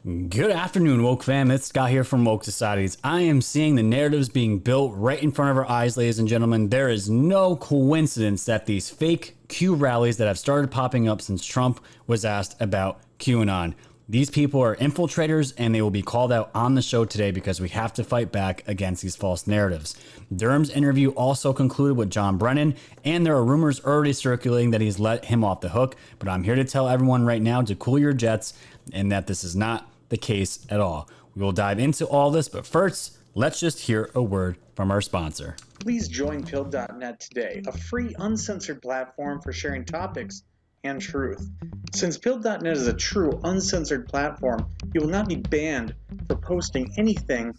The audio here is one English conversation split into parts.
Good afternoon, Woke fam. It's Scott here from Woke Societies. I am seeing the narratives being built right in front of our eyes, ladies and gentlemen. There is no coincidence that these fake Q rallies that have started popping up since Trump was asked about QAnon. These people are infiltrators and they will be called out on the show today because we have to fight back against these false narratives. Durham's interview also concluded with John Brennan, and there are rumors already circulating that he's let him off the hook. But I'm here to tell everyone right now to cool your jets and that this is not the case at all. We will dive into all this, but first, let's just hear a word from our sponsor. Please join Pilled.net today, a free, uncensored platform for sharing topics and truth. Since Pilled.net is a true, uncensored platform, you will not be banned for posting anything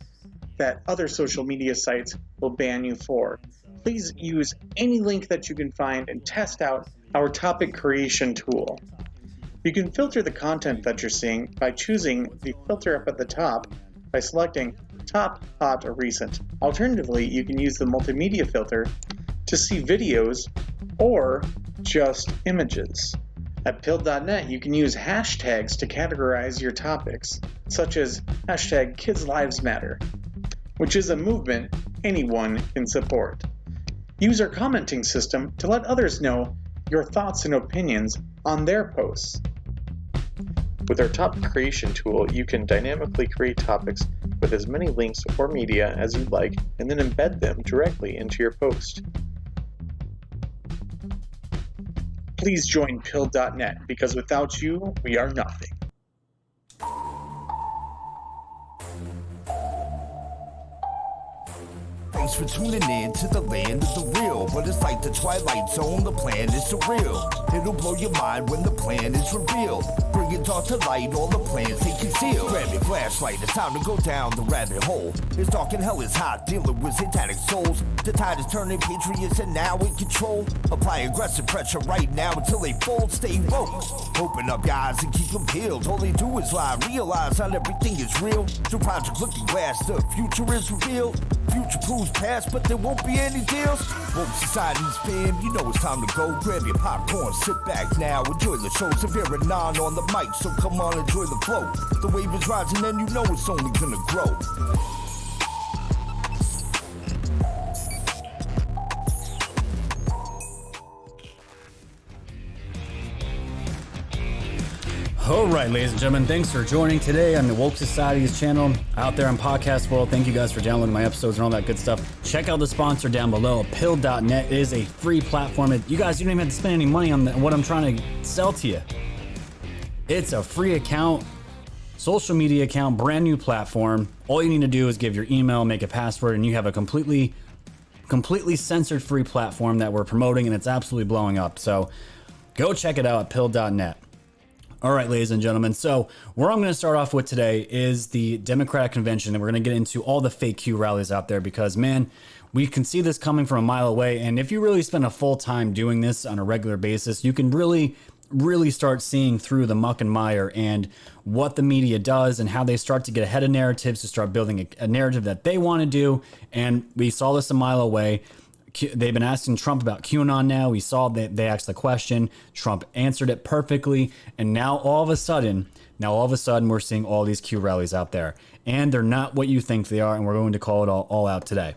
that other social media sites will ban you for. Please use any link that you can find and test out our topic creation tool. You can filter the content that you're seeing by choosing the filter up at the top by selecting Top, Hot, or Recent. Alternatively, you can use the multimedia filter to see videos or just images. At Pilled.net, you can use hashtags to categorize your topics, such as hashtag Kids Lives Matter, which is a movement anyone can support. Use our commenting system to let others know your thoughts and opinions on their posts. With our topic creation tool, you can dynamically create topics with as many links or media as you'd like, and then embed them directly into your post. Please join Pilled.net, because without you, we are nothing. Thanks for tuning in to the land of the real. But it's like the Twilight Zone, the plan is surreal. It'll blow your mind when the plan is revealed. Bring it all to light, all the plans they conceal. Grab your flashlight, it's time to go down the rabbit hole. It's dark and hell is hot, dealing with satanic souls. The tide is turning, patriots are now in control. Apply aggressive pressure right now until they fold. Stay woke, open up your eyes and keep them peeled. All they do is lie, realize not everything is real. Through Project Looking Glass, the future is revealed. Future proves past, but there won't be any deals. Woke Society's fam, you know it's time to go. Grab your popcorn, sit back now, enjoy the show. Severe and non on the mic, so come on, enjoy the flow. The wave is rising and you know it's only gonna grow. All right, ladies and gentlemen, thanks for joining today on the Woke Society's channel out there in podcast world. Thank you guys for downloading my episodes and all that good stuff. Check out the sponsor down below. Pill.net is a free platform. You guys, you don't even have to spend any money on what I'm trying to sell to you. It's a free account, social media account, brand new platform. All you need to do is give your email, make a password, and you have a completely censored free platform that we're promoting, and it's absolutely blowing up. So go check it out at Pill.net. All right, ladies and gentlemen. So where I'm going to start off with today is the Democratic convention, and we're going to get into all the fake Q rallies out there because, man, we can see this coming from a mile away. And if you really spend a full time doing this on a regular basis, you can really start seeing through the muck and mire and what the media does and how they start to get ahead of narratives to start building a narrative that they want to do. And we saw this a mile away. They've been asking Trump about QAnon now. We saw that they asked the question. Trump answered it perfectly. And now all of a sudden, we're seeing all these Q rallies out there. And they're not what you think they are. And we're going to call it all out today.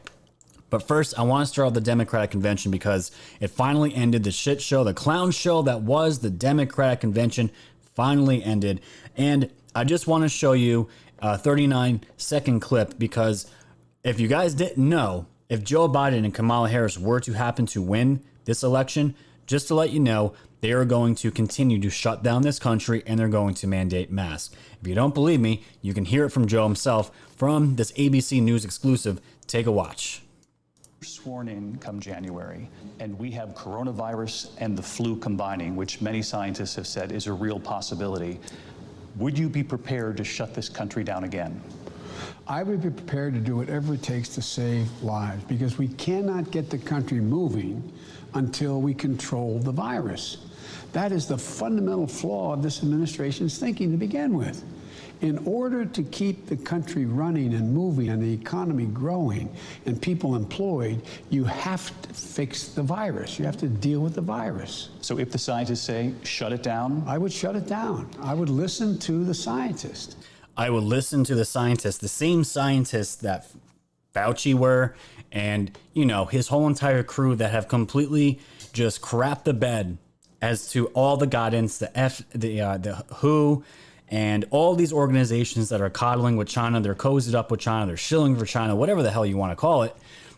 But first, I want to start with the Democratic convention because it finally ended. The shit show, the clown show that was the Democratic convention finally ended. And I just want to show you a 39-second clip because if you guys didn't know, if Joe Biden and Kamala Harris were to happen to win this election, just to let you know, they are going to continue to shut down this country and they're going to mandate masks. If you don't believe me, you can hear it from Joe himself from this ABC News exclusive. Take a watch. Sworn in come January, and we have coronavirus and the flu combining, which many scientists have said is a real possibility. Would you be prepared to shut this country down again? I would be prepared to do whatever it takes to save lives because we cannot get the country moving until we control the virus. That is the fundamental flaw of this administration's thinking to begin with. In order to keep the country running and moving and the economy growing and people employed, you have to fix the virus. You have to deal with the virus. So if the scientists say shut it down? I would shut it down. I would listen to the scientists. I would listen to the scientists, the same scientists that Fauci were, and, you know, his whole entire crew that have completely just crapped the bed as to all the guidance, the WHO, and all these organizations that are coddling with China. They're cozied up with China. They're shilling for China, whatever the hell you want to call it.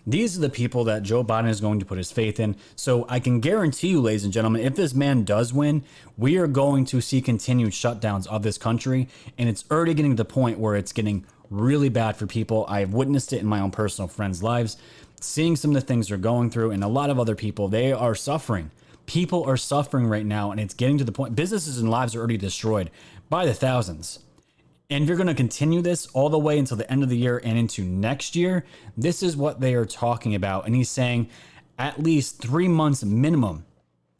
These are the people that Joe Biden is going to put his faith in. So I can guarantee you, ladies and gentlemen, if this man does win, we are going to see continued shutdowns of this country. And it's already getting to the point where it's getting really bad for people. I've witnessed it in my own personal friends' lives, seeing some of the things they're going through, and a lot of other people, they are suffering. People are suffering right now, and it's getting to the point, businesses and lives are already destroyed by the thousands. And if you're going to continue this all the way until the end of the year and into next year, this is what they are talking about. And he's saying at least 3 months minimum.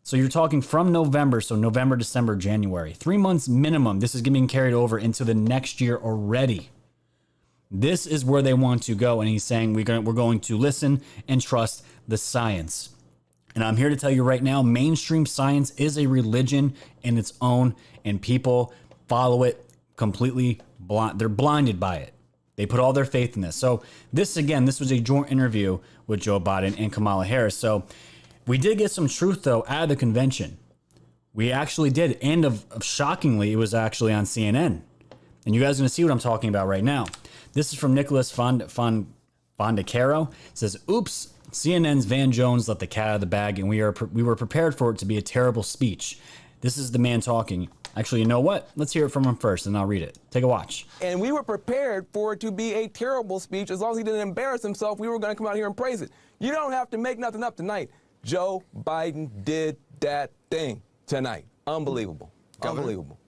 So you're talking from November, so November, December, January, 3 months minimum. This is being carried over into the next year already. This is where they want to go. And he's saying we're going to listen and trust the science. And I'm here to tell you right now, mainstream science is a religion in its own, and people follow it completely blind. They're blinded by it. They put all their faith in this. So this was a joint interview with Joe Biden and Kamala Harris. So we did get some truth, though, out of the convention. We actually did. And shockingly, it was actually on CNN. And you guys are going to see what I'm talking about right now. This is from Nicholas Fondacaro. It says, oops, CNN's Van Jones let the cat out of the bag, and we were prepared for it to be a terrible speech. This is the man talking. Actually, you know what? Let's hear it from him first, and I'll read it. Take a watch. And we were prepared for it to be a terrible speech. As long as he didn't embarrass himself, we were going to come out here and praise it. You don't have to make nothing up tonight. Joe Biden did that thing tonight. Unbelievable. Governor. Unbelievable.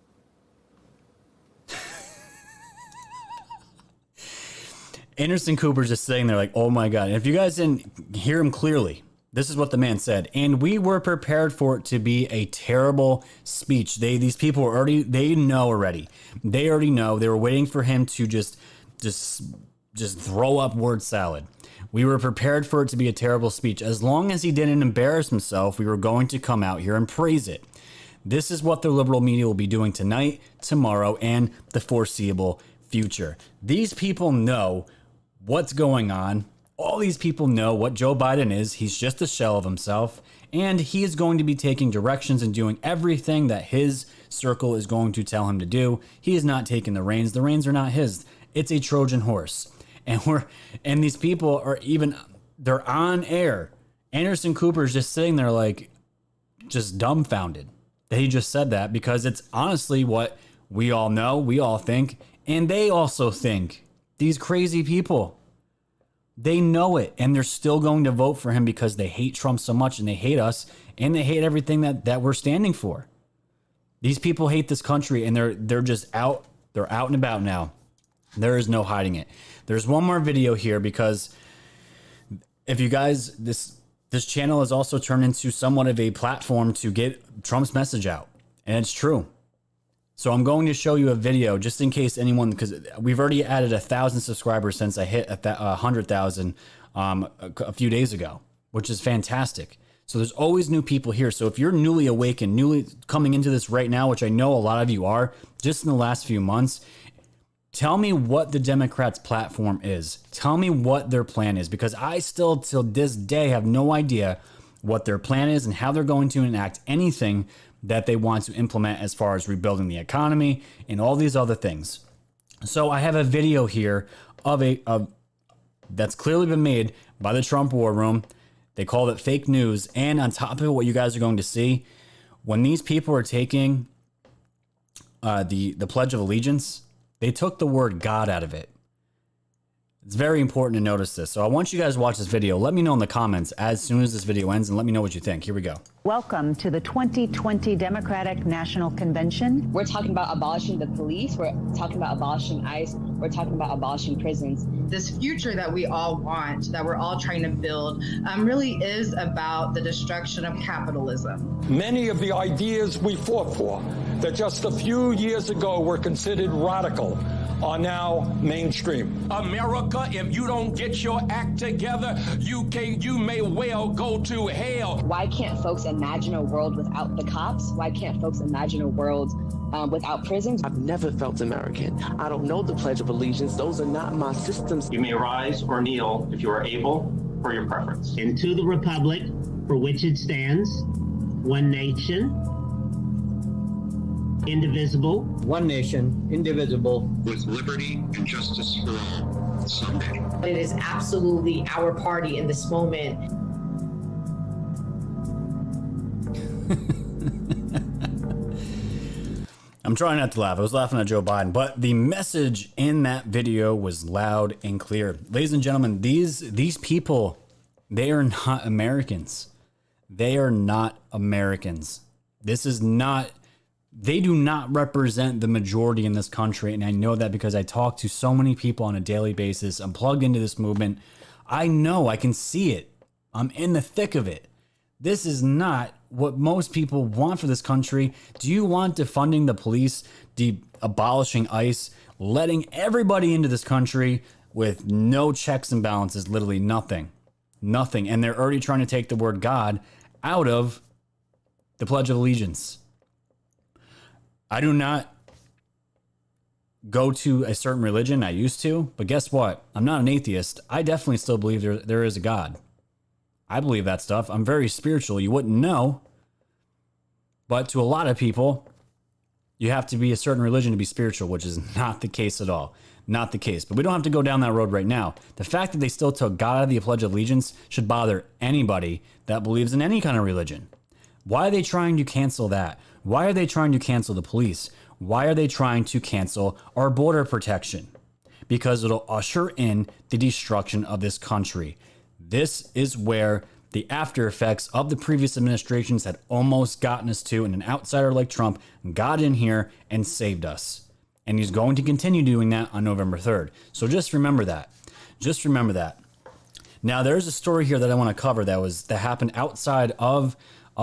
Anderson Cooper's just sitting there like, oh my God. And if you guys didn't hear him clearly, this is what the man said. And we were prepared for it to be a terrible speech. These people were they know already. They already know. They were waiting for him to just throw up word salad. We were prepared for it to be a terrible speech. As long as he didn't embarrass himself, we were going to come out here and praise it. This is what the liberal media will be doing tonight, tomorrow, and the foreseeable future. These people know what's going on. All these people know what Joe Biden is. He's just a shell of himself, and he is going to be taking directions and doing everything that his circle is going to tell him to do. He is not taking the reins. The reins are not his. It's a Trojan horse. And these people they're on air. Anderson Cooper is just sitting there like just dumbfounded that he just said that, because it's honestly what we all know, we all think, and they also think. These crazy people, they know it, and they're still going to vote for him because they hate Trump so much, and they hate us, and they hate everything that we're standing for. These people hate this country, and they're just out. They're out and about now. There is no hiding it. There's one more video here, because if you guys, this channel has also turned into somewhat of a platform to get Trump's message out, and it's true. So I'm going to show you a video just in case anyone, because we've already added 1,000 subscribers since I hit 100,000 a few days ago, which is fantastic. So there's always new people here. So if you're newly awakened, newly coming into this right now, which I know a lot of you are, just in the last few months, tell me what the Democrats' platform is. Tell me what their plan is, because I still, till this day, have no idea what their plan is and how they're going to enact anything that they want to implement as far as rebuilding the economy and all these other things. So I have a video here of that's clearly been made by the Trump War Room. They call it fake news. And on top of it, what you guys are going to see, when these people are taking the Pledge of Allegiance, they took the word God out of it. It's very important to notice this. So I want you guys to watch this video. Let me know in the comments as soon as this video ends, and let me know what you think. Here we go. Welcome to the 2020 Democratic National Convention. We're talking about abolishing the police. We're talking about abolishing ICE. We're talking about abolishing prisons. This future that we all want, that we're all trying to build, really is about the destruction of capitalism. Many of the ideas we fought for that just a few years ago were considered radical are now mainstream. America, if you don't get your act together, you may well go to hell. Why can't folks imagine a world without the cops? Why can't folks imagine a world without prisons? I've never felt American. I don't know the Pledge of Allegiance. Those are not my systems. You may rise or kneel if you are able for your preference. Into the republic for which it stands, one nation, indivisible. One nation, indivisible. With liberty and justice for all, someday. It is absolutely our party in this moment. I'm trying not to laugh. I was laughing at Joe Biden, but the message in that video was loud and clear. Ladies and gentlemen, these people, they are not Americans. They are not Americans. This is not... They do not represent the majority in this country, and I know that because I talk to so many people on a daily basis. I'm plugged into this movement. I know, I can see it. I'm in the thick of it. This is not what most people want for this country. Do you want defunding the police, abolishing ICE, letting everybody into this country with no checks and balances, literally nothing? Nothing. And they're already trying to take the word God out of the Pledge of Allegiance. I do not go to a certain religion. I used to, but guess what? I'm not an atheist. I definitely still believe there is a God. I believe that stuff. I'm very spiritual. You wouldn't know. But to a lot of people, you have to be a certain religion to be spiritual, which is not the case at all. Not the case. But we don't have to go down that road right now. The fact that they still took God out of the Pledge of Allegiance should bother anybody that believes in any kind of religion. Why are they trying to cancel that? Why are they trying to cancel the police? Why are they trying to cancel our border protection? Because it'll usher in the destruction of this country. This is where the after effects of the previous administrations had almost gotten us to, and an outsider like Trump got in here and saved us. And he's going to continue doing that on November 3rd. So just remember that. Just remember that. Now, there's a story here that I want to cover that happened outside of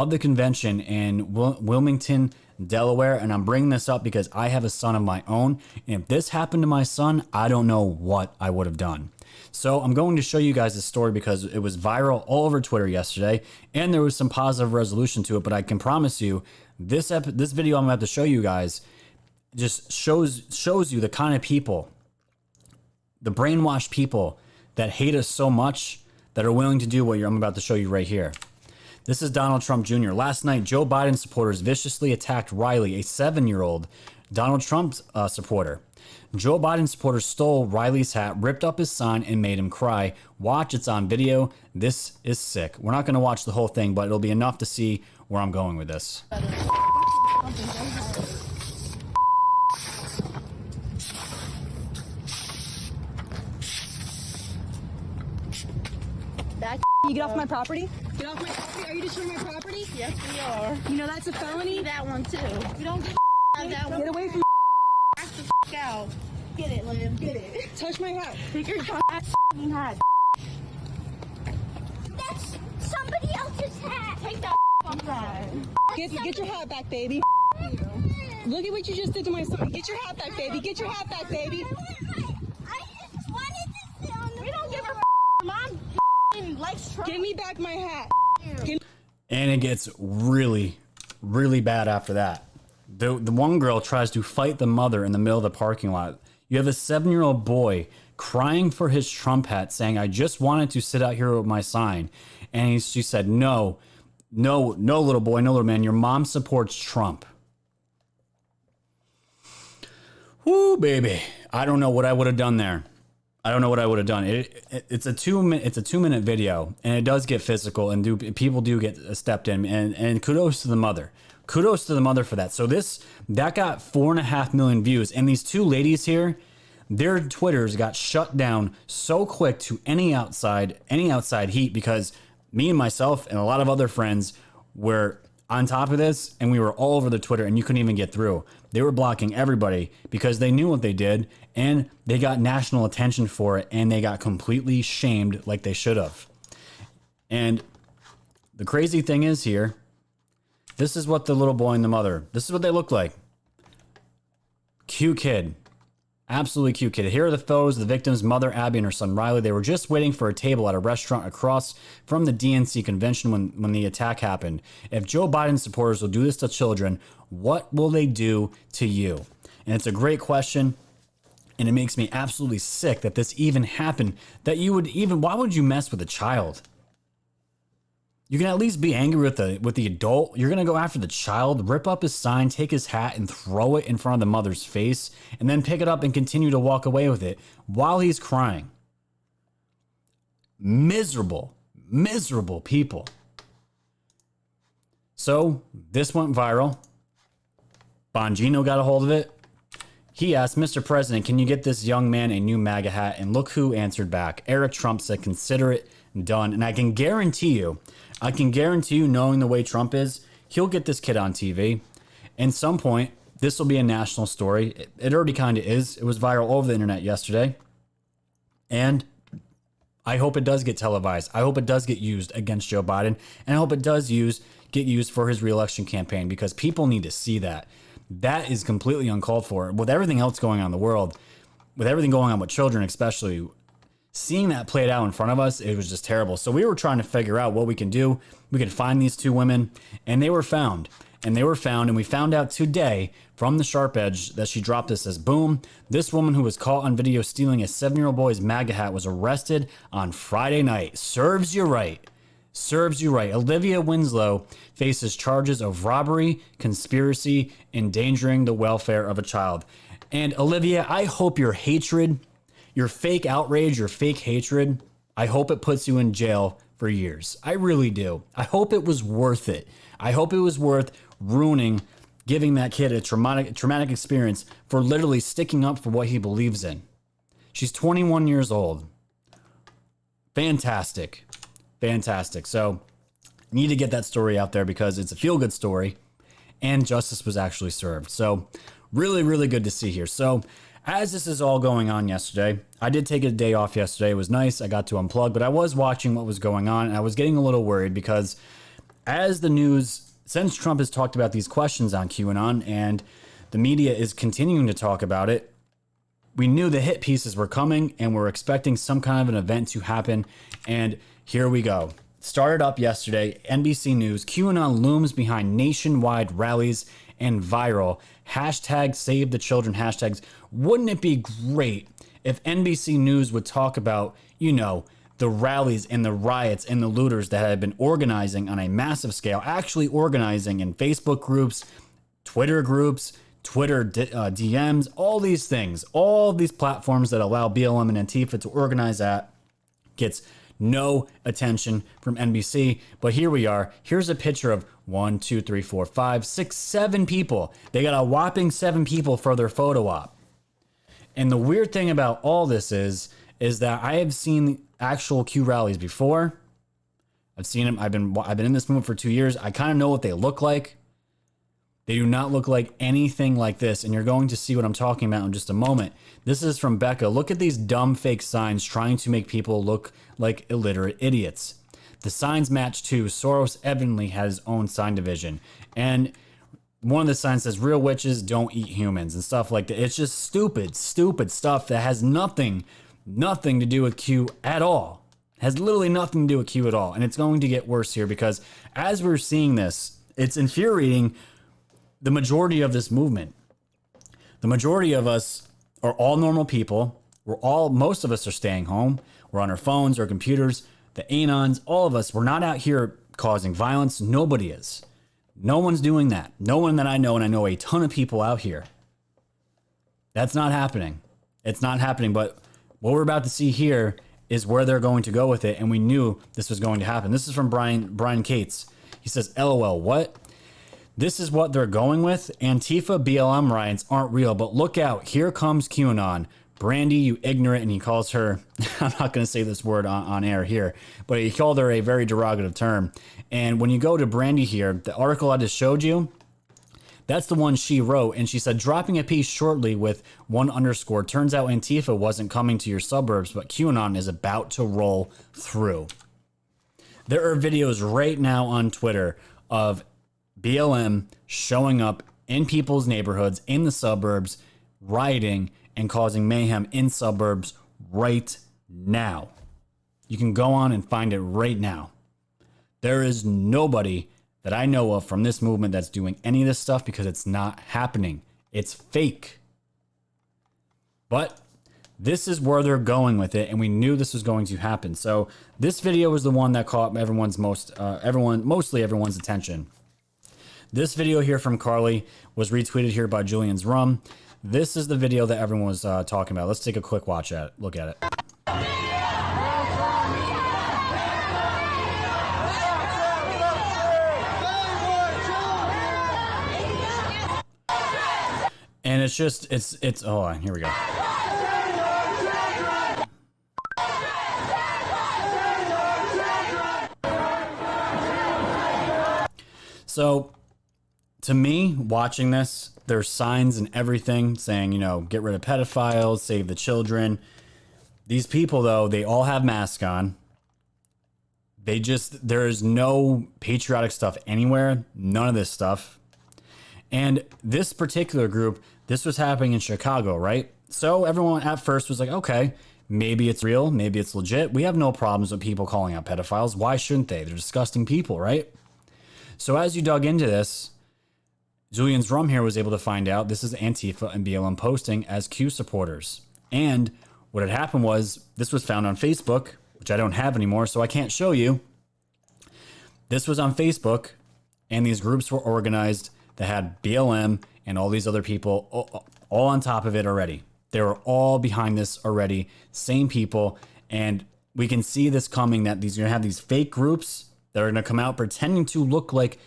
the convention in Wilmington, Delaware. And I'm bringing this up because I have a son of my own. And if this happened to my son, I don't know what I would have done. So I'm going to show you guys this story because it was viral all over Twitter yesterday. And there was some positive resolution to it. But I can promise you, this video I'm about to show you guys just shows you the kind of people, the brainwashed people that hate us so much that are willing to do what I'm about to show you right here. This is Donald Trump Jr. Last night, Joe Biden supporters viciously attacked Riley, a 7-year-old Donald Trump supporter. Joe Biden supporters stole Riley's hat, ripped up his sign, and made him cry. Watch, it's on video. This is sick. We're not going to watch the whole thing, but it'll be enough to see where I'm going with this. You get off my property? Get off my property? Are you destroying my property? Yes, we are. You know that's a felony? That one too. You don't get that one. Get away from Back the out. Get it, Liam. Get it. Touch my hat. Take your hat. That's somebody else's hat. Take that hat. Get your hat back, baby. Look at what you just did to my son. Get your hat back, baby. Get your hat back, baby. I just wanted to sit on the. We don't give a Mom. Give me back my hat. And it gets really, really bad after that. The one girl tries to fight the mother in the middle of the parking lot. You have a 7-year-old boy crying for his Trump hat, saying, I just wanted to sit out here with my sign. And she said, no, little boy, no, little man, your mom supports Trump. Whoo, baby. I don't know what I would have done there. I don't know what I would have done. It's a 2-minute video, and it does get physical, and people do get stepped in. And kudos to the mother. Kudos to the mother for that. So that got 4.5 million views, and these two ladies here, their Twitters got shut down so quick to any outside heat, because me and myself and a lot of other friends were on top of this, and we were all over the Twitter, and you couldn't even get through. They were blocking everybody because they knew what they did, and they got national attention for it, and they got completely shamed like they should have. And the crazy thing is here, this is what the little boy and the mother, this is what they look like. Cute kid. Absolutely cute kid. Here are the photos of the victim's mother, Abby, and her son, Riley. They were just waiting for a table at a restaurant across from the DNC convention when the attack happened. If Joe Biden supporters will do this to children, what will they do to you? And it's a great question. And it makes me absolutely sick that this even happened. That you would even, why would you mess with a child? You can at least be angry with the adult. You're going to go after the child, rip up his sign, take his hat and throw it in front of the mother's face, and then pick it up and continue to walk away with it while he's crying. Miserable, miserable people. So this went viral. Bongino got a hold of it. He asked, Mr. President, can you get this young man a new MAGA hat? And look who answered back. Eric Trump said, consider it done. And I can guarantee you, knowing the way Trump is, he'll get this kid on TV. And some point, this will be a national story. It already kind of is. It was viral all over the internet yesterday. And I hope it does get televised. I hope it does get used against Joe Biden. And I hope it does get used for his reelection campaign, because people need to see that. That is completely uncalled for. With everything else going on in the world, with everything going on with children especially, seeing that played out in front of us, it was just terrible. So we were trying to figure out what we can do. We could find these two women, and they were found. And we found out today from the Sharp Edge that she dropped this as boom. This woman who was caught on video stealing a 7-year-old boy's MAGA hat was arrested on Friday night. Serves you right. Serves you right. Olivia Winslow faces charges of robbery, conspiracy, endangering the welfare of a child. And Olivia, I hope your hatred, your fake outrage, your fake hatred, I hope it puts you in jail for years. I really do. I hope it was worth it. I hope it was worth ruining, giving that kid a traumatic experience for literally sticking up for what he believes in. She's 21 years old. Fantastic. Fantastic. So need to get that story out there because it's a feel-good story and justice was actually served. So really, really good to see here. So as this is all going on yesterday, I did take a day off yesterday. It was nice. I got to unplug, but I was watching what was going on and I was getting a little worried because as the news, since Trump has talked about these questions on QAnon and the media is continuing to talk about it, we knew the hit pieces were coming and we're expecting some kind of an event to happen. And here we go. Started up yesterday, NBC News, QAnon looms behind nationwide rallies and viral hashtag save the children hashtags. Wouldn't it be great if NBC News would talk about, the rallies and the riots and the looters that had been organizing on a massive scale, actually organizing in Facebook groups, Twitter DMs, all these things, all these platforms that allow BLM and Antifa to organize at, gets no attention from NBC. But here we are. Here's a picture of 1, 2, 3, 4, 5, 6, 7 people. They got a whopping 7 people for their photo op. And the weird thing about all this is that I have seen actual Q rallies before. I've seen them. I've been in this movement for 2 years. I kind of know what they look like. They do not look like anything like this, and you're going to see what I'm talking about in just a moment. This is from Becca. Look at these dumb fake signs trying to make people look like illiterate idiots. The signs match too. Soros evidently has his own sign division. And one of the signs says, real witches don't eat humans and stuff like that. It's just stupid stuff that has nothing to do with Q at all. Has literally nothing to do with Q at all. And it's going to get worse here because as we're seeing this, it's infuriating. The majority of this movement, the majority of us are all normal people. Most of us are staying home. We're on our phones, our computers, the Anons, all of us. We're not out here causing violence. Nobody is. No one's doing that. No one that I know, and I know a ton of people out here. That's not happening. It's not happening. But what we're about to see here is where they're going to go with it. And we knew this was going to happen. This is from Brian Cates. He says, LOL, what? This is what they're going with. Antifa BLM riots aren't real, but look out. Here comes QAnon. Brandy, you ignorant. And he calls her, I'm not going to say this word on air here, but he called her a very derogative term. And when you go to Brandy here, the article I just showed you, that's the one she wrote. And she said, dropping a piece shortly with 1_. Turns out Antifa wasn't coming to your suburbs, but QAnon is about to roll through. There are videos right now on Twitter of BLM showing up in people's neighborhoods, in the suburbs, rioting and causing mayhem in suburbs right now. You can go on and find it right now. There is nobody that I know of from this movement that's doing any of this stuff because it's not happening. It's fake. But this is where they're going with it, and we knew this was going to happen. So this video was the one that caught mostly everyone's attention. This video here from Carly was retweeted here by Julian's Rum. This is the video that everyone was talking about. Let's take a quick look at it. And it's just, it's, oh, here we go. So, to me, watching this, there's signs and everything saying, you know, get rid of pedophiles, save the children. These people, though, they all have masks on. There is no patriotic stuff anywhere. None of this stuff. And this particular group, this was happening in Chicago, right? So everyone at first was like, okay, maybe it's real. Maybe it's legit. We have no problems with people calling out pedophiles. Why shouldn't they? They're disgusting people, right? So as you dug into this, Julian's Rum here was able to find out this is Antifa and BLM posting as Q supporters. And what had happened was this was found on Facebook, which I don't have anymore, so I can't show you. This was on Facebook, and these groups were organized that had BLM and all these other people all on top of it already. They were all behind this already, same people. And we can see this coming, that you're going to have these fake groups that are going to come out pretending to look like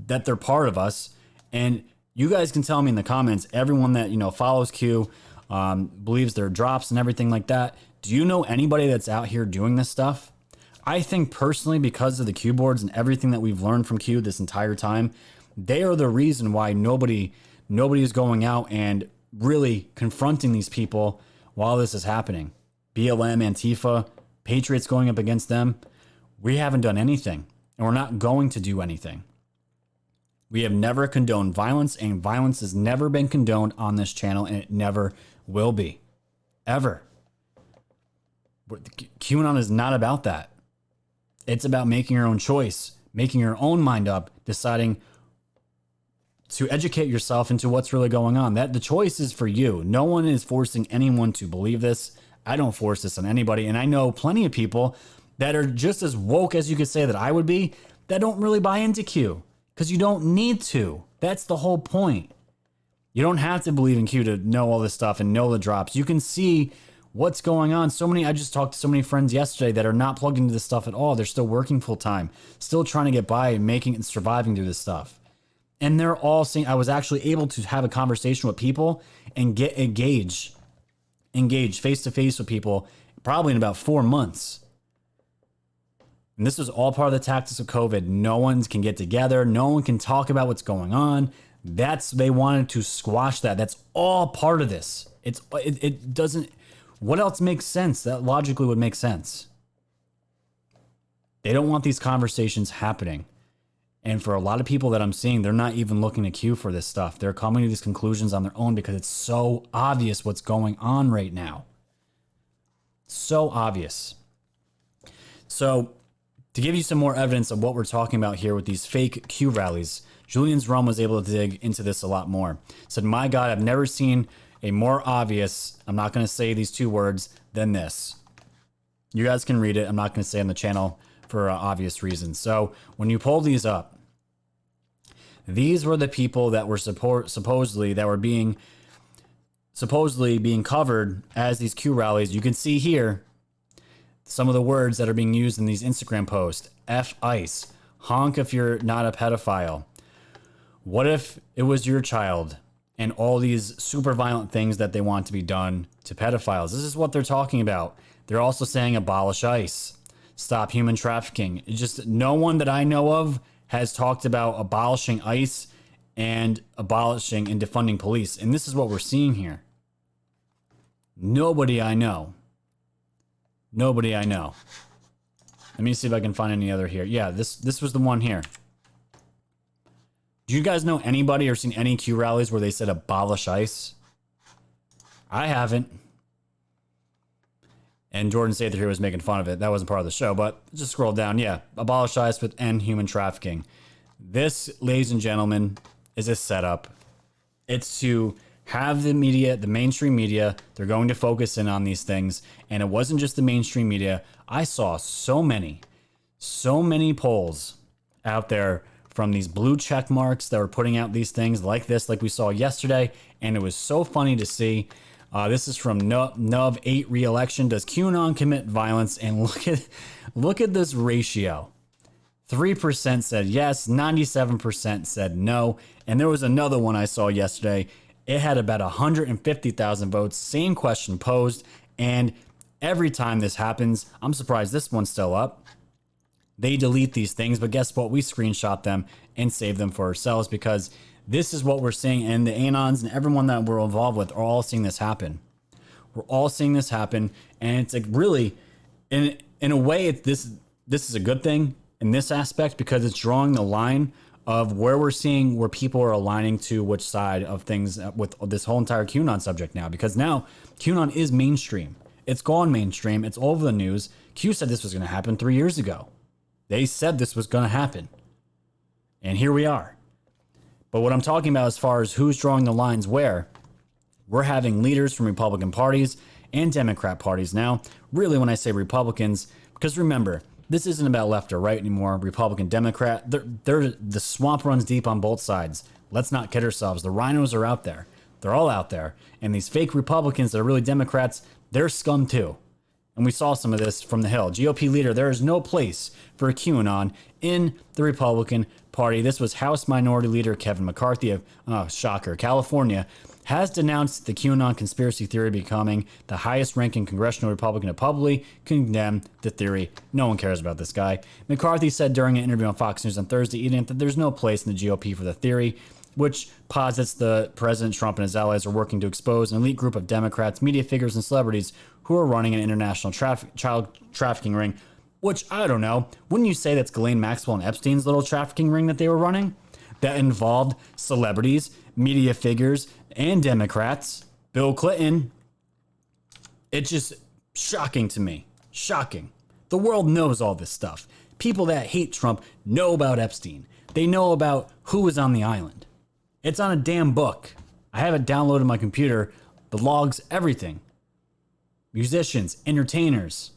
that they're part of us. And you guys can tell me in the comments, everyone that, you know, follows Q, believes their drops and everything like that. Do you know anybody that's out here doing this stuff? I think personally, because of the Q boards and everything that we've learned from Q this entire time, they are the reason why nobody is going out and really confronting these people while this is happening. BLM, Antifa, Patriots going up against them. We haven't done anything, and we're not going to do anything. We have never condoned violence, and violence has never been condoned on this channel, and it never will be. Ever. QAnon is not about that. It's about making your own choice, making your own mind up, deciding to educate yourself into what's really going on. That the choice is for you. No one is forcing anyone to believe this. I don't force this on anybody, and I know plenty of people that are just as woke as you could say that I would be, that don't really buy into Q. Because you don't need to. That's the whole point. You don't have to believe in Q to know all this stuff and know the drops. You can see what's going on. I just talked to so many friends yesterday that are not plugged into this stuff at all. They're still working full time, still trying to get by and making and surviving through this stuff. And they're all saying, I was actually able to have a conversation with people and get engaged face to face with people probably in about 4 months. And this was all part of the tactics of COVID. No one can get together. No one can talk about what's going on. They wanted to squash that. That's all part of this. It doesn't, what else makes sense? That logically would make sense. They don't want these conversations happening. And for a lot of people that I'm seeing, they're not even looking to Q for this stuff. They're coming to these conclusions on their own because it's so obvious what's going on right now. So obvious. So, to give you some more evidence of what we're talking about here with these fake Q rallies, Julian's Rum was able to dig into this a lot more. Said, my God, I've never seen a more obvious, I'm not going to say these two words, than this. You guys can read it. I'm not going to say on the channel for obvious reasons. So when you pull these up, these were the people that were supposedly being covered as these Q rallies. You can see here some of the words that are being used in these Instagram posts. F ICE. Honk if you're not a pedophile. What if it was your child? And all these super violent things that they want to be done to pedophiles. This is what they're talking about. They're also saying abolish ICE. Stop human trafficking. It's just no one that I know of has talked about abolishing ICE and abolishing and defunding police. And this is what we're seeing here. Nobody I know. Nobody I know. Let me see if I can find any other here. Yeah, this was the one here. Do you guys know anybody or seen any Q rallies where they said abolish ICE? I haven't. And Jordan Sather here was making fun of it. That wasn't part of the show, but just scroll down. Yeah, abolish ICE with end human trafficking. This, ladies and gentlemen, is a setup. It's to have the media, the mainstream media, they're going to focus in on these things. And it wasn't just the mainstream media. I saw so many polls out there from these blue check marks that were putting out these things like this, like we saw yesterday. And it was so funny to see. This is from Nub 8 re-election. Does QAnon commit violence? And look at this ratio. 3% said yes, 97% said no. And there was another one I saw yesterday. It had about 150,000 votes. Same question posed. And every time this happens, I'm surprised this one's still up. They delete these things, but guess what? We screenshot them and save them for ourselves because this is what we're seeing. And the Anons and everyone that we're involved with are all seeing this happen. We're all seeing this happen. And it's like really, in a way, this is a good thing in this aspect because it's drawing the line of where we're seeing where people are aligning to which side of things with this whole entire QAnon subject now. Because now QAnon is mainstream. It's gone mainstream. It's all over the news. Q said this was going to happen 3 years ago. They said this was going to happen. And here we are. But what I'm talking about as far as who's drawing the lines where, we're having leaders from Republican parties and Democrat parties now. Really, when I say Republicans, because remember, this isn't about left or right anymore. Republican, Democrat, the swamp runs deep on both sides. Let's not kid ourselves. The rhinos are out there. They're all out there. And these fake Republicans that are really Democrats, they're scum too. And we saw some of this from the Hill. GOP leader, there is no place for a QAnon in the Republican Party. This was House Minority Leader Kevin McCarthy of, shocker, California, has denounced the QAnon conspiracy theory, becoming the highest ranking congressional Republican to publicly condemn the theory. No one cares about this guy. McCarthy said during an interview on Fox News on Thursday evening that there's no place in the GOP for the theory, which posits the President Trump and his allies are working to expose an elite group of Democrats, media figures, and celebrities who are running an international child trafficking ring, which, I don't know, wouldn't you say that's Ghislaine Maxwell and Epstein's little trafficking ring that they were running? That involved celebrities, media figures, and Democrats. Bill Clinton. It's just shocking to me. Shocking. The world knows all this stuff. People that hate Trump know about Epstein. They know about who was on the island. It's on a damn book. I have it downloaded on my computer. The logs, everything. Musicians, entertainers,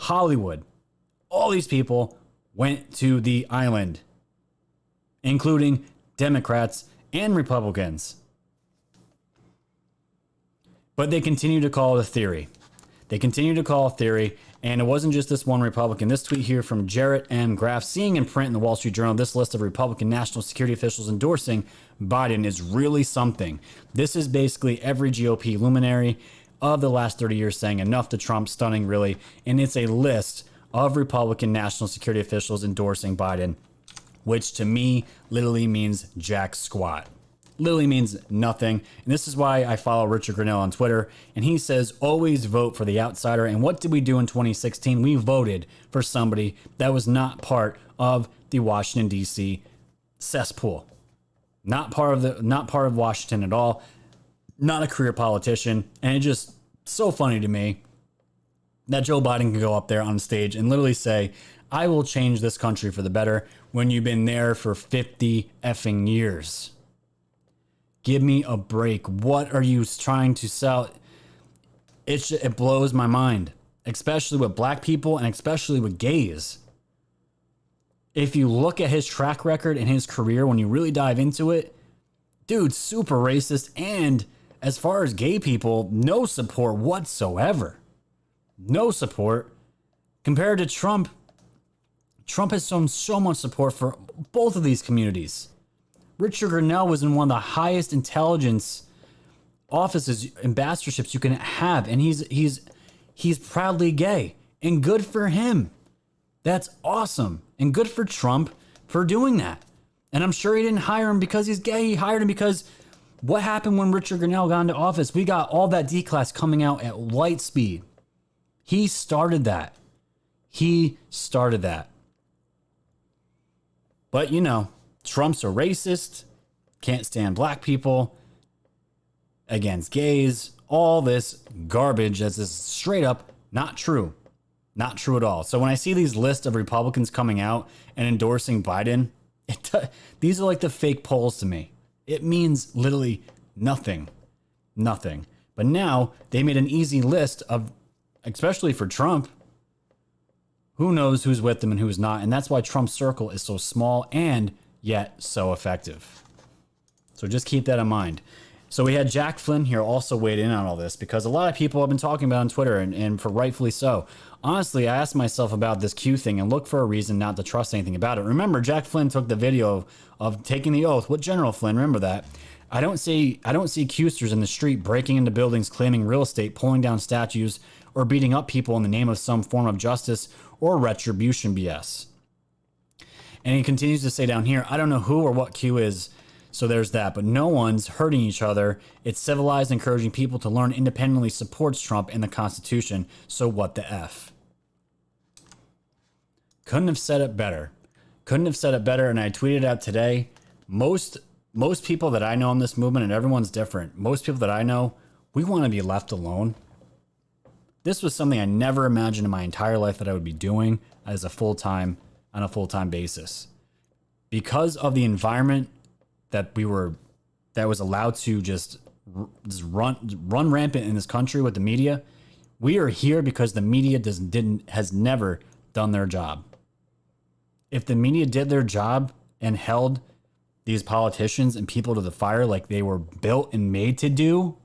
Hollywood. All these people went to the island, including Democrats and Republicans. But they continue to call it a theory. They continue to call it a theory. And it wasn't just this one Republican. This tweet here from Jarrett M. Graff, seeing in print in the Wall Street Journal, this list of Republican national security officials endorsing Biden is really something. This is basically every GOP luminary of the last 30 years saying enough to Trump, stunning really. And it's a list of Republican national security officials endorsing Biden, which to me literally means jack squat. Literally means nothing. And this is why I follow Richard Grenell on Twitter. And he says, always vote for the outsider. And what did we do in 2016? We voted for somebody that was not part of the Washington, D.C. cesspool. Not part of Washington at all. Not a career politician. And it's just so funny to me that Joe Biden can go up there on stage and literally say, I will change this country for the better, when you've been there for 50 effing years. Give me a break. What are you trying to sell? It blows my mind, especially with black people and especially with gays. If you look at his track record and his career, when you really dive into it, dude, super racist. And as far as gay people, no support whatsoever. No support. Compared to Trump, Trump has shown so much support for both of these communities. Richard Grenell was in one of the highest intelligence offices, ambassadorships you can have, and he's proudly gay, and good for him. That's awesome, and good for Trump for doing that. And I'm sure he didn't hire him because he's gay. He hired him because what happened when Richard Grenell got into office? We got all that D-class coming out at light speed. He started that. But you know, Trump's a racist, can't stand black people, against gays, all this garbage that's just straight up not true. Not true at all. So when I see these lists of Republicans coming out and endorsing Biden, these are like the fake polls to me. It means literally nothing. Nothing. But now they made an easy list of, especially for Trump, who knows who's with them and who's not. And that's why Trump's circle is so small and yet so effective. So just keep that in mind. So we had Jack Flynn here also weighed in on all this because a lot of people have been talking about it on Twitter and for rightfully so. Honestly, I asked myself about this Q thing and look for a reason not to trust anything about it. Remember, Jack Flynn took the video of taking the oath with General Flynn. Remember that. I don't see Qsters in the street breaking into buildings, claiming real estate, pulling down statues, or beating up people in the name of some form of justice or retribution BS. And he continues to say down here, I don't know who or what Q is, so there's that. But no one's hurting each other. It's civilized, encouraging people to learn independently supports Trump and the Constitution. So what the F? Couldn't have said it better. Couldn't have said it better. And I tweeted out today, most people that I know in this movement, and everyone's different, most people that I know, we want to be left alone. This was something I never imagined in my entire life that I would be doing as a on a full-time basis. Because of the environment that was allowed to just run rampant in this country with the media, we are here because the media has never done their job. If the media did their job and held these politicians and people to the fire like they were built and made to do,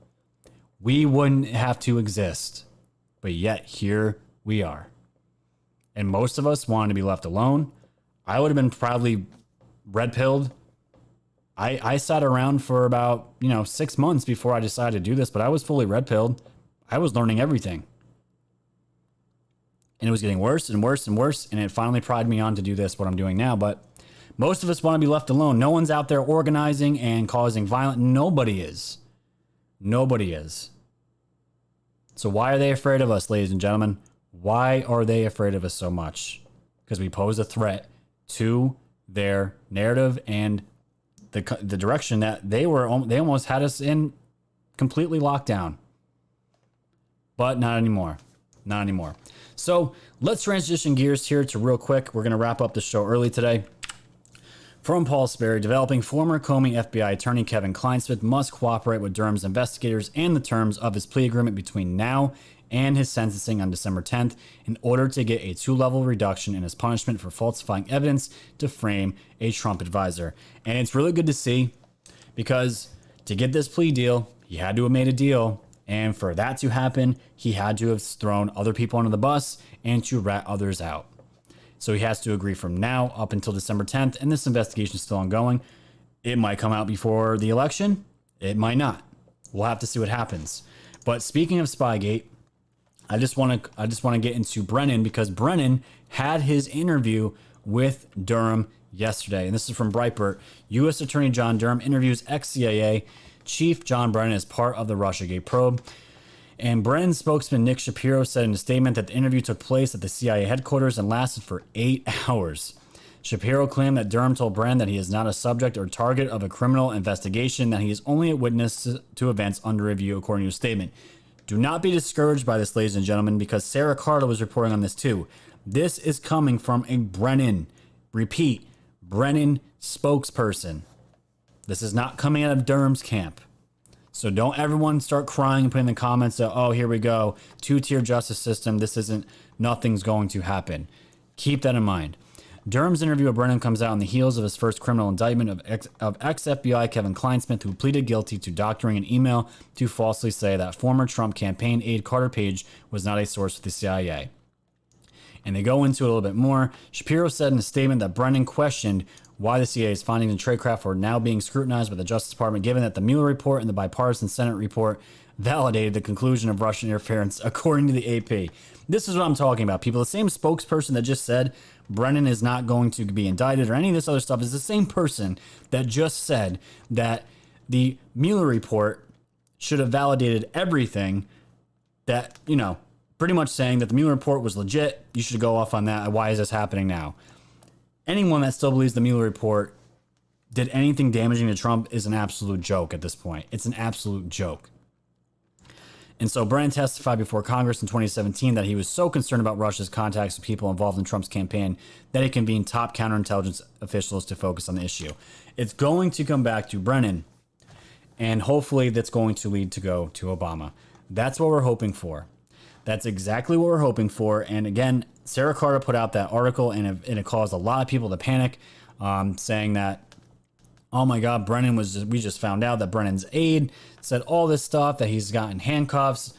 we wouldn't have to exist. But yet here we are. And most of us wanted to be left alone. I would have been probably red-pilled. I sat around for about 6 months before I decided to do this, but I was fully red-pilled. I was learning everything. And it was getting worse and worse and worse, and it finally pried me on to do this, what I'm doing now. But most of us want to be left alone. No one's out there organizing and causing violence. Nobody is. Nobody is. So why are they afraid of us, ladies and gentlemen? Why are they afraid of us so much? Because we pose a threat to their narrative and the direction that they almost had us in completely locked down. But not anymore. Not anymore. So let's transition gears here to real quick. We're going to wrap up the show early today. From Paul Sperry, developing former Comey FBI attorney Kevin Kleinsmith must cooperate with Durham's investigators and the terms of his plea agreement between now and his sentencing on December 10th in order to get a 2-level reduction in his punishment for falsifying evidence to frame a Trump advisor. And it's really good to see because to get this plea deal, he had to have made a deal. And for that to happen, he had to have thrown other people under the bus and to rat others out. So he has to agree from now up until December 10th, and this investigation is still ongoing. It might come out before the election. It might not. We'll have to see what happens. But speaking of Spygate, I just want to get into Brennan because Brennan had his interview with Durham yesterday. And this is from Breitbart. U.S. Attorney John Durham interviews ex-CIA Chief John Brennan as part of the Russiagate probe. And Brennan's spokesman Nick Shapiro said in a statement that the interview took place at the CIA headquarters and lasted for 8 hours. Shapiro claimed that Durham told Brennan that he is not a subject or target of a criminal investigation, that he is only a witness to events under review, according to a statement. Do not be discouraged by this, ladies and gentlemen, because Sarah Carter was reporting on this too. This is coming from a Brennan, repeat, Brennan spokesperson. This is not coming out of Durham's camp. So don't everyone start crying and put in the comments that, oh, here we go, 2-tier justice system. Nothing's going to happen. Keep that in mind. Durham's interview with Brennan comes out on the heels of his first criminal indictment of ex-FBI Kevin Kleinsmith, who pleaded guilty to doctoring an email to falsely say that former Trump campaign aide Carter Page was not a source for the CIA. And they go into it a little bit more. Shapiro said in a statement that Brennan questioned why the CIA's findings in tradecraft were now being scrutinized by the Justice Department, given that the Mueller report and the bipartisan Senate report validated the conclusion of Russian interference, according to the AP. This is what I'm talking about, people. The same spokesperson that just said Brennan is not going to be indicted or any of this other stuff is the same person that just said that the Mueller report should have validated everything, that, pretty much saying that the Mueller report was legit. You should go off on that. Why is this happening now? Anyone that still believes the Mueller report did anything damaging to Trump is an absolute joke at this point. It's an absolute joke. And so Brennan testified before Congress in 2017 that he was so concerned about Russia's contacts with people involved in Trump's campaign that he convened top counterintelligence officials to focus on the issue. It's going to come back to Brennan, and hopefully that's going to lead to go to Obama. That's what we're hoping for. That's exactly what we're hoping for. And again, Sarah Carter put out that article, and it caused a lot of people to panic, saying that, oh my God, we just found out that Brennan's aide said all this stuff, that he's gotten handcuffs.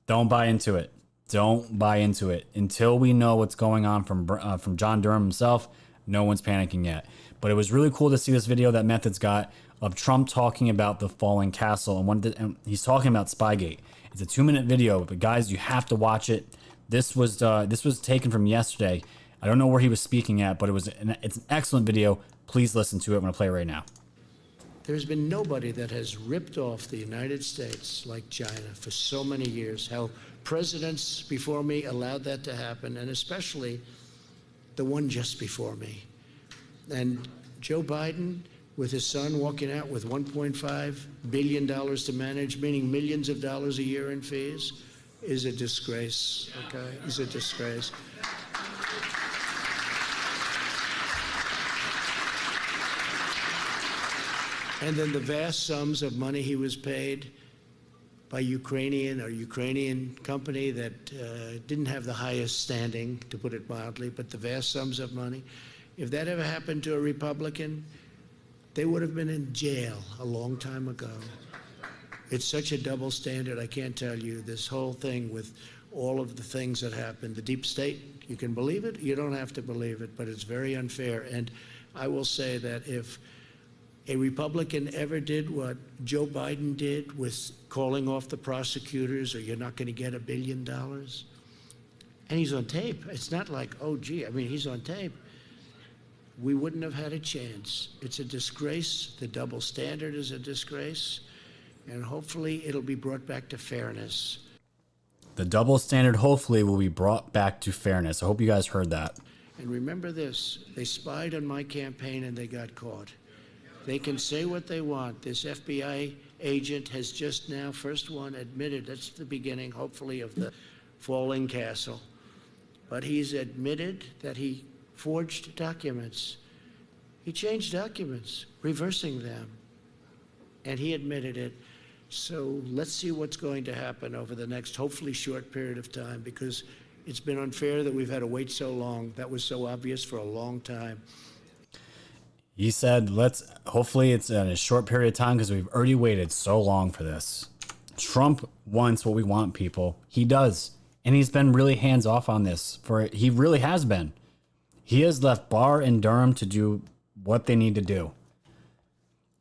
Don't buy into it. Don't buy into it. Until we know what's going on from John Durham himself, no one's panicking yet. But it was really cool to see this video that Methods got of Trump talking about the falling castle. And he's talking about Spygate. It's a 2-minute video, but guys, you have to watch it. This was taken from yesterday. I don't know where he was speaking at, but it's an excellent video. Please listen to it. I'm going to play it right now. There's been nobody that has ripped off the United States like China for so many years. How presidents before me allowed that to happen, and especially the one just before me. And Joe Biden, with his son walking out with $1.5 billion to manage, meaning millions of dollars a year in fees, is a disgrace, okay? Is a disgrace. And then the vast sums of money he was paid by Ukrainian company that didn't have the highest standing, to put it mildly, but the vast sums of money. If that ever happened to a Republican, they would have been in jail a long time ago. It's such a double standard, I can't tell you. This whole thing with all of the things that happened, the deep state, you can believe it, you don't have to believe it, but it's very unfair. And I will say that if a Republican ever did what Joe Biden did with calling off the prosecutors, or you're not going to get $1 billion, and he's on tape. It's not like, oh, gee, I mean, he's on tape. We wouldn't have had a chance. It's a disgrace. The double standard is a disgrace, and hopefully it'll be brought back to fairness. The double standard hopefully will be brought back to fairness. I hope you guys heard that. And remember this, they spied on my campaign and they got caught. They can say what they want. This FBI agent has just now, first one, admitted, that's the beginning, hopefully, of the falling castle. But he's admitted that he forged documents. He changed documents, reversing them. And he admitted it. So let's see what's going to happen over the next, hopefully, short period of time, because it's been unfair that we've had to wait so long. That was so obvious for a long time. He said, hopefully it's in a short period of time, because we've already waited so long for this. Trump wants what we want, people. He does. And he's been really hands off on this. He really has been. He has left Barr and Durham to do what they need to do.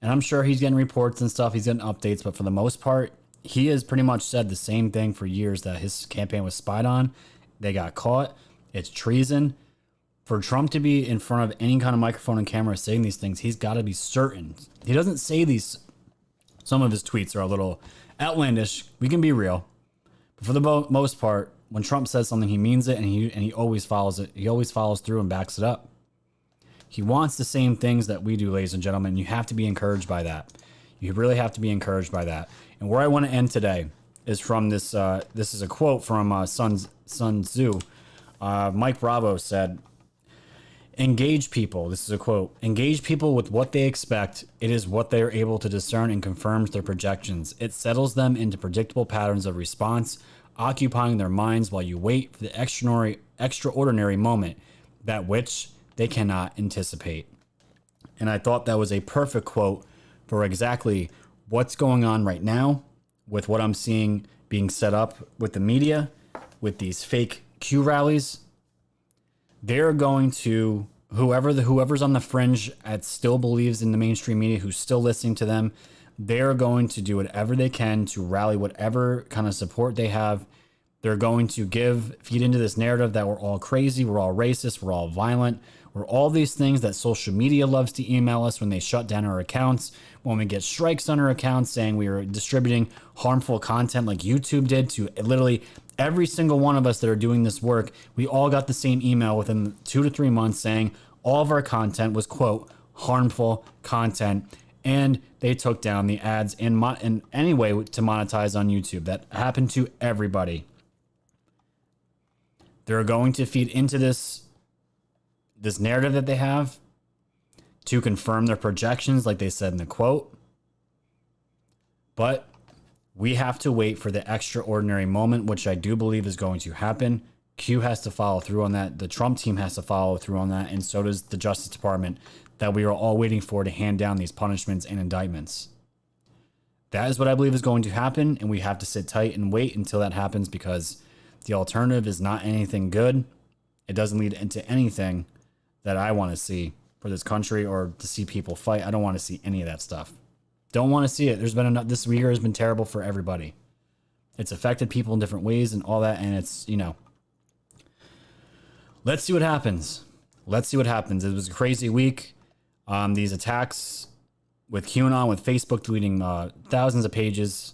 And I'm sure he's getting reports and stuff. He's getting updates. But for the most part, he has pretty much said the same thing for years, that his campaign was spied on. They got caught. It's treason. For Trump to be in front of any kind of microphone and camera saying these things, he's got to be certain. He doesn't say these. Some of his tweets are a little outlandish. We can be real. But for the most part, when Trump says something, he means it, and he always follows it. He always follows through and backs it up. He wants the same things that we do, ladies and gentlemen. You have to be encouraged by that. You really have to be encouraged by that. And where I want to end today is from this. This is a quote from Sun Tzu. Mike Bravo said, "Engage people." This is a quote. "Engage people with what they expect. It is what they are able to discern and confirms their projections. It settles them into predictable patterns of response, occupying their minds while you wait for the extraordinary moment, that which they cannot anticipate." And I thought that was a perfect quote for exactly what's going on right now with what I'm seeing being set up with the media, with these fake Q rallies. They're going to, whoever's on the fringe that still believes in the mainstream media, who's still listening to them, they're going to do whatever they can to rally whatever kind of support they have. They're going to feed into this narrative that we're all crazy, we're all racist, we're all violent, we're all these things that social media loves to email us when they shut down our accounts, when we get strikes on our accounts saying we are distributing harmful content like YouTube did to literally every single one of us that are doing this work. We all got the same email within 2 to 3 months saying all of our content was, quote, harmful content. and they took down the ads in any way to monetize on YouTube. That happened to everybody. They're going to feed into this narrative that they have to confirm their projections, like they said in the quote. But we have to wait for the extraordinary moment, which I do believe is going to happen. Q has to follow through on that. The Trump team has to follow through on that. And so does the Justice Department, that we are all waiting for to hand down these punishments and indictments. That is what I believe is going to happen. And we have to sit tight and wait until that happens, because the alternative is not anything good. It doesn't lead into anything that I want to see for this country or to see people fight. I don't want to see any of that stuff. Don't want to see it. There's been enough. This year has been terrible for everybody. It's affected people in different ways and all that. And it's, let's see what happens. Let's see what happens. It was a crazy week. These attacks with QAnon, with Facebook deleting thousands of pages.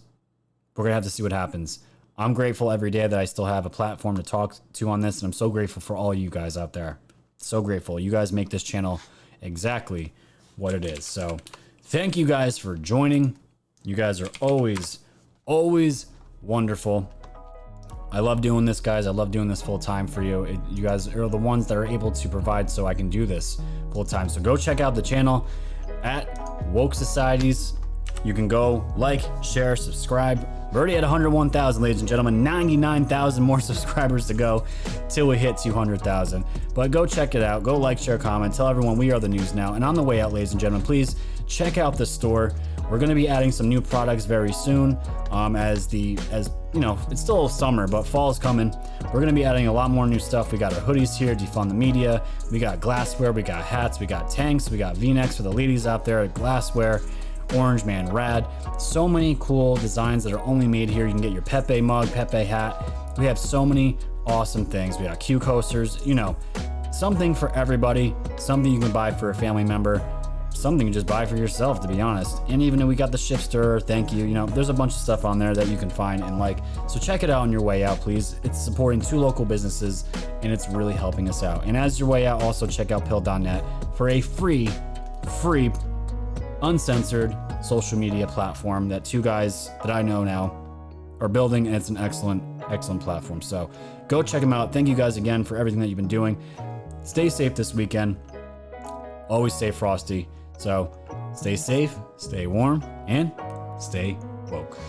We're going to have to see what happens. I'm grateful every day that I still have a platform to talk to on this. And I'm so grateful for all you guys out there. So grateful. You guys make this channel exactly what it is. So thank you guys for joining. You guys are always wonderful. I love doing this, guys. I love doing this full time for you. You guys are the ones that are able to provide so I can do this full time. So go check out the channel at Woke Societies. You can go like, share, subscribe. We're already at 101,000, ladies and gentlemen. 99,000 more subscribers to go till we hit 200,000. But go check it out. Go like, share, comment. Tell everyone we are the news now. And on the way out, ladies and gentlemen, please check out the store. We're going to be adding some new products very soon. As it's still summer, but fall's coming. We're going to be adding a lot more new stuff. We got our hoodies here, Defund the Media. We got glassware. We got hats. We got tanks. We got V-necks for the ladies out there. Glassware. Orange Man Rad. So many cool designs that are only made here. You can get your Pepe mug, Pepe hat. We have so many awesome things. We got Q coasters, something for everybody, something you can buy for a family member, something you just buy for yourself, to be honest. And even though we got the shift stirrer, thank you. There's a bunch of stuff on there that you can find and like. So check it out on your way out, please. It's supporting 2 local businesses and it's really helping us out. And as your way out, also check out pill.net for a free uncensored social media platform that 2 guys that I know now are building, and it's an excellent platform. So go check them out. Thank you guys again for everything that you've been doing. Stay safe this weekend. Always stay frosty. So stay safe, stay warm, and stay woke.